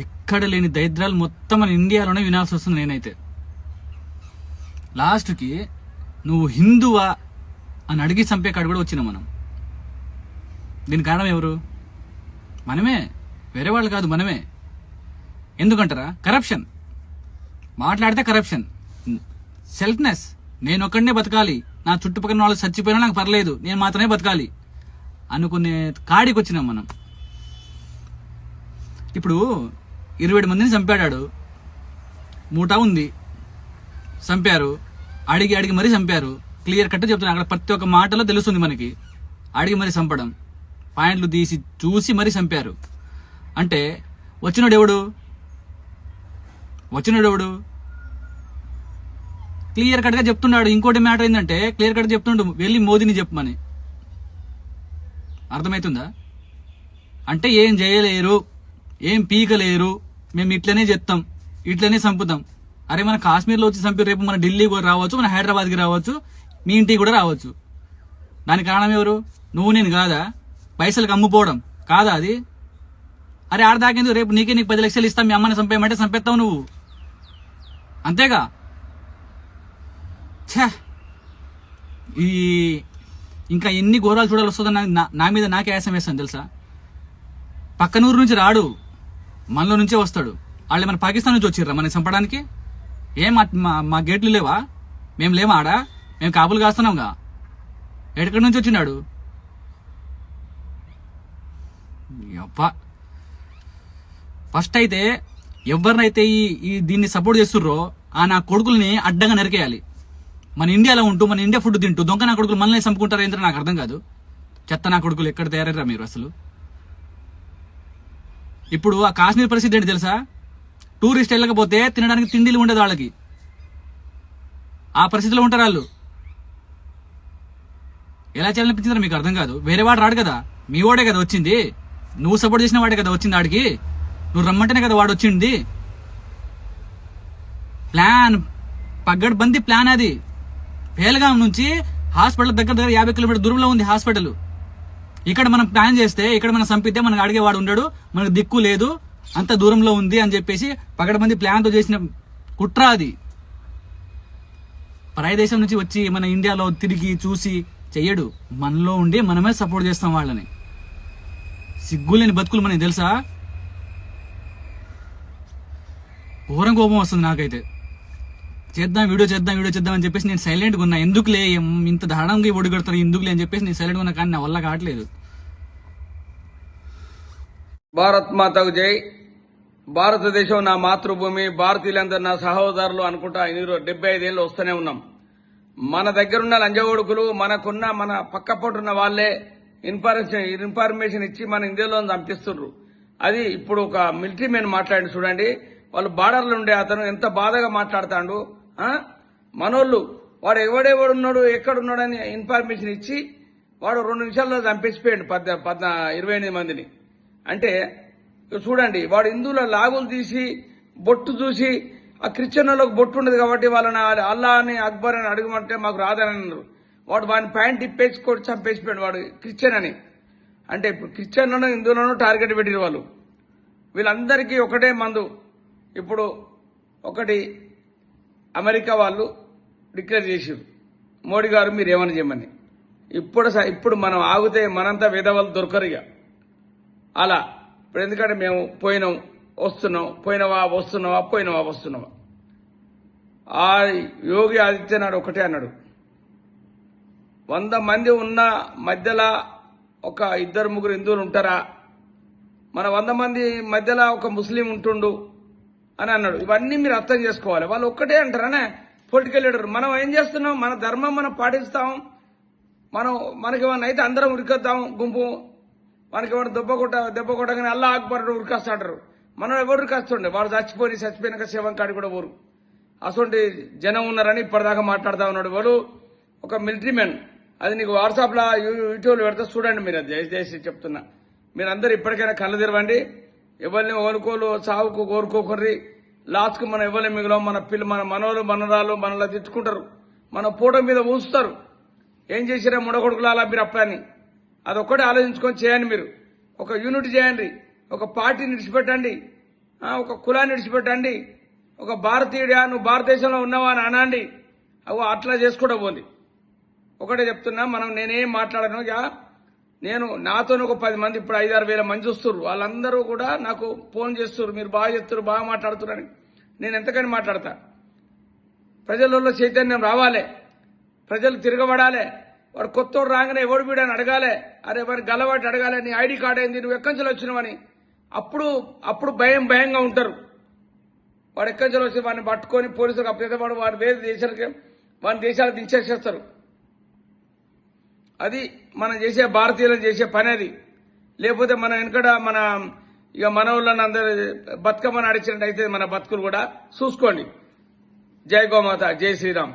ఎక్కడ లేని దరిద్రాలు మొత్తం మన ఇండియాలోనే వినాల్సి వస్తుంది. నేనైతే లాస్ట్కి నువ్వు హిందువా అని అడిగి చంపే కాడు కూడా వచ్చినాం మనం. దీని కారణం ఎవరు? మనమే, వేరే వాళ్ళు కాదు, మనమే. ఎందుకంటారా? కరప్షన్. మాట్లాడితే కరప్షన్, సెల్ఫ్నెస్. నేను ఒక్కడనే బతకాలి, నా చుట్టుపక్కల వాళ్ళు చచ్చిపోయినా నాకు పర్లేదు, నేను మాత్రమే బతకాలి అనుకునే కాడికి వచ్చినాం మనం. ఇప్పుడు 27 మందిని చంపాడాడు, మూటా ఉంది, చంపారు, అడిగి అడిగి మరీ చంపారు. క్లియర్ కట్ చెప్తున్నా, అక్కడ ప్రతి ఒక్క మాటలో తెలుస్తుంది మనకి. అడిగి మరీ చంపడం, పాయింట్లు తీసి చూసి మరీ చంపారు. అంటే వచ్చినోడు ఎవడు? క్లియర్ కట్ గా చెప్తున్నాడు. ఇంకోటి మ్యాటర్ ఏంటంటే క్లియర్ కట్ చెప్తుండు, వెళ్ళి మోదీని చెప్పమని. అర్థమవుతుందా? అంటే ఏం చేయలేరు, ఏం పీకలేరు, మేము ఇట్లనే చెప్తాం, ఇట్లనే చంపుతాం. అరే మన కాశ్మీర్లో వచ్చి చంపి రేపు మన ఢిల్లీ కూడా రావచ్చు, మన హైదరాబాద్కి రావచ్చు, మీ ఇంటికి కూడా రావచ్చు. దానికి కారణం ఎవరు? నువ్వు నేను కాదా? పైసలకు అమ్ముపోవడం కాదా అది? అరే ఆడదాకేందుకు, రేపు నీకు 10 లక్షలు ఇస్తాం, మీ అమ్మని చంపేయమంటే చంపేస్తావు నువ్వు, అంతేగా? ఛా, ఈ ఇంకా ఎన్ని ఘోరాలు చూడాలి వస్తుందని నా మీద నాకే ఆయాసం వేస్తాను తెలుసా. పక్కనూరు నుంచి రాడు, మనలో నుంచే వస్తాడు. వాళ్ళు మన పాకిస్తాన్ నుంచి వచ్చిర్రా మనకి చంపడానికి? ఏం మా గేట్లు లేవా? మేము లేమా ఆడా? మేము కాపులు కాస్తున్నాంగా. ఎక్కడి నుంచి వచ్చినాడు? ఫస్ట్ అయితే ఎవరినైతే ఈ దీన్ని సపోర్ట్ చేస్తుర్రో ఆ నా కొడుకుల్ని అడ్డంగా నరికేయాలి. మన ఇండియాలో ఉంటూ మన ఇండియా ఫుడ్ తింటూ దొంగ నా కొడుకులు మనల్ని చంపుకుంటారు ఏంటో నాకు అర్థం కాదు. చెత్త నా కొడుకులు ఎక్కడ తయారయ్యారా మీరు అసలు? ఇప్పుడు ఆ కాశ్మీర్ పరిస్థితి ఏంటి తెలుసా? టూరిస్ట్ వెళ్ళకపోతే తినడానికి తిండిలు ఉండదు వాళ్ళకి. ఆ పరిస్థితిలో ఉంటారు వాళ్ళు. ఎలా చేయాలనిపించిందో మీకు అర్థం కాదు. వేరే వాడు రాడు కదా, మీ వాడే కదా వచ్చింది. నువ్వు సపోర్ట్ చేసిన వాడే కదా వచ్చింది ఆడికి. నువ్వు రమ్మంటేనే కదా వాడు వచ్చింది. ప్లాన్, పగ్గడ్బందీ ప్లాన్ అది. పేల్గాం నుంచి హాస్పిటల్ దగ్గర 50 కిలోమీటర్ దూరంలో ఉంది హాస్పిటల్. ఇక్కడ మనం ప్లాన్ చేస్తే, ఇక్కడ మనం చంపితే మనకు అడిగేవాడు ఉండడు, మనకు దిక్కు లేదు, అంత దూరంలో ఉంది అని చెప్పేసి పగడబంది ప్లాన్ తో చేసిన కుట్ర అది. పరాయి దేశం నుంచి వచ్చి మన ఇండియాలో తిరిగి చూసి చెయ్యడు, మనలో ఉండి మనమే సపోర్ట్ చేస్తాం వాళ్ళని. సిగ్గులేని బతుకులు మనకి తెలుసా? ఘోరం కోపం వస్తుంది నాకైతే. వీడియో చేద్దాం అని చెప్పేసి నేను సైలెంట్గా ఉన్నా. ఎందుకులే ఇంత దారుణంగా ఒడిగడతారు, ఎందుకులే అని చెప్పేసి నేను సైలెంట్గా ఉన్నా, కానీ నా వల్ల కావట్లేదు. భారత్ మాతకు జై. భారతదేశం నా మాతృభూమి, భారతీయులందరూ నా సహోదరులు అనుకుంటా 75 ఏళ్ళు వస్తూనే ఉన్నాం. మన దగ్గరున్న లంజగొడుకులు, మన పక్కపొట్టున్న వాళ్లే ఇన్ఫర్మేషన్ ఇచ్చి మన ఇండియాలో చంపిస్తున్నారు. అది ఇప్పుడు ఒక మిలిటరీ మెన్ మాట్లాడి చూడండి. వాళ్ళు బార్డర్లో ఉండే అతను ఎంత బాధగా మాట్లాడతాడు. మనోళ్ళు వాడు ఎవడెవడున్నాడు, ఎక్కడున్నాడని ఇన్ఫర్మేషన్ ఇచ్చి వాడు 2 నిమిషాల్లో చంపేసిపోయాడు 28 మందిని. అంటే చూడండి, వాడు హిందువుల లాగులు తీసి బొట్టు చూసి, ఆ క్రిస్టియన్ వాళ్ళకి బొట్టు ఉండదు కాబట్టి వాళ్ళని అల్లా అని అక్బర్ అని అడగమంటే మాకు రాదని అన్నారు. వాడు వాడిని ప్యాంట్ ఇప్పేసుకొని చంపేసిపోయాడు వాడు క్రిస్టియన్ అని. అంటే ఇప్పుడు క్రిస్టియన్లను హిందువులను టార్గెట్ పెట్టిన వాళ్ళు. వీళ్ళందరికీ ఒకటే మందు. ఇప్పుడు ఒకటి అమెరికా వాళ్ళు డిక్లేర్ చేసారు, మోడీ గారు మీరు ఏమని చేయమని. ఇప్పుడు మనం ఆగితే మనంతా వేదవాళ్ళు దొరకరు ఇక అలా. ఇప్పుడు ఎందుకంటే మేము వస్తున్నావా. ఆ యోగి ఆదిత్యనాథ్ ఒకటే అన్నాడు, 100 మంది ఉన్న మధ్యలో ఒక 2-3 హిందువులు ఉంటారా, మన 100 మంది మధ్యలో ఒక ముస్లిం ఉంటుండు అని అన్నాడు. ఇవన్నీ మీరు అర్థం చేసుకోవాలి. వాళ్ళు ఒక్కటే అంటారనే పొలిటికల్ లీడర్. మనం ఏం చేస్తున్నాం, మన ధర్మం మనం పాటిస్తాం. మనకేమన్నా అయితే అందరం ఉరికొద్దాం గుంపు. మనకేమన్నా దెబ్బ కొట్టగానే అల్లా అక్బర్ ఉరికొస్తాంటారు. మనం ఎవరు ఉరికొస్తుండే, వాడు చచ్చిపోయినాక శవం కాడి కూడా ఊరు. అసలు జనం ఉన్నారని ఇప్పటిదాకా మాట్లాడుతూ ఉన్నాడు. వాడు ఒక మిలిటరీ మ్యాన్. అది నీకు వాట్సాప్లో యూట్యూబ్లో పెడితే చూడండి. మీరు అది దయచేసి చెప్తున్నా, మీరందరూ ఇప్పటికైనా కళ్ళు తెరవండి. ఎవరిని ఓనుకోలు సావుకు కోరుకోకర్రి. లాస్ట్కు మనం ఎవరిని మిగిలాం, మన మనోళ్ళు మనరాలు మనలా తిట్టుకుంటారు, మన ఫోటో మీద ఊస్తారు. ఏం చేసిరా ముడగొడుకులాలా మీరు అప్పని. అదొక్కటే ఆలోచించుకొని చేయండి. మీరు ఒక యూనిట్ చేయండి, ఒక పార్టీని విడిచిపెట్టండి. ఒక కులాన్ని విడిచిపెట్టండి, ఒక భారతీయుడా నువ్వు భారతదేశంలో ఉన్నావా అని అనండి. అట్లా చేసుకోవడం పోంది. ఒకటే చెప్తున్నా, మనం నేనేం మాట్లాడను. నేను నాతో ఒక 10 మంది ఇప్పుడు 5-6 వేల మంది చూస్తున్నారు. వాళ్ళందరూ కూడా నాకు ఫోన్ చేస్తున్నారు, మీరు బాగా చెప్తున్నారు, బాగా మాట్లాడుతున్నారని. నేను ఎంతకని మాట్లాడతా. ప్రజలలో చైతన్యం రావాలి, ప్రజలు తిరగబడాలి. వాడు కొత్తోడు రాగానే ఎవడు వీడని అడగాలి. అరే వాడిని గలవాటి అడగాలి, నీ ఐడి కార్డు ఏంది, నువ్వు ఎక్కడి నుంచి వచ్చినావని. అప్పుడు భయంగా ఉంటారు. వాడు ఎక్కడి నుంచి వచ్చి వాడిని పట్టుకొని పోలీసులకు అప్పచెప్తే వాడు వేరే దేశాలకి వాడిని దేశాలకు దించేసేస్తారు. అది మనం చేసే భారతీయులను చేసే పని అది. లేకపోతే మన వెనకడ మన వాళ్ళని అందరూ బతుకమ్మని అడిచినట్టు అయితే మన బతుకులు కూడా చూసుకోండి. జై గోమాత, జై శ్రీరామ్.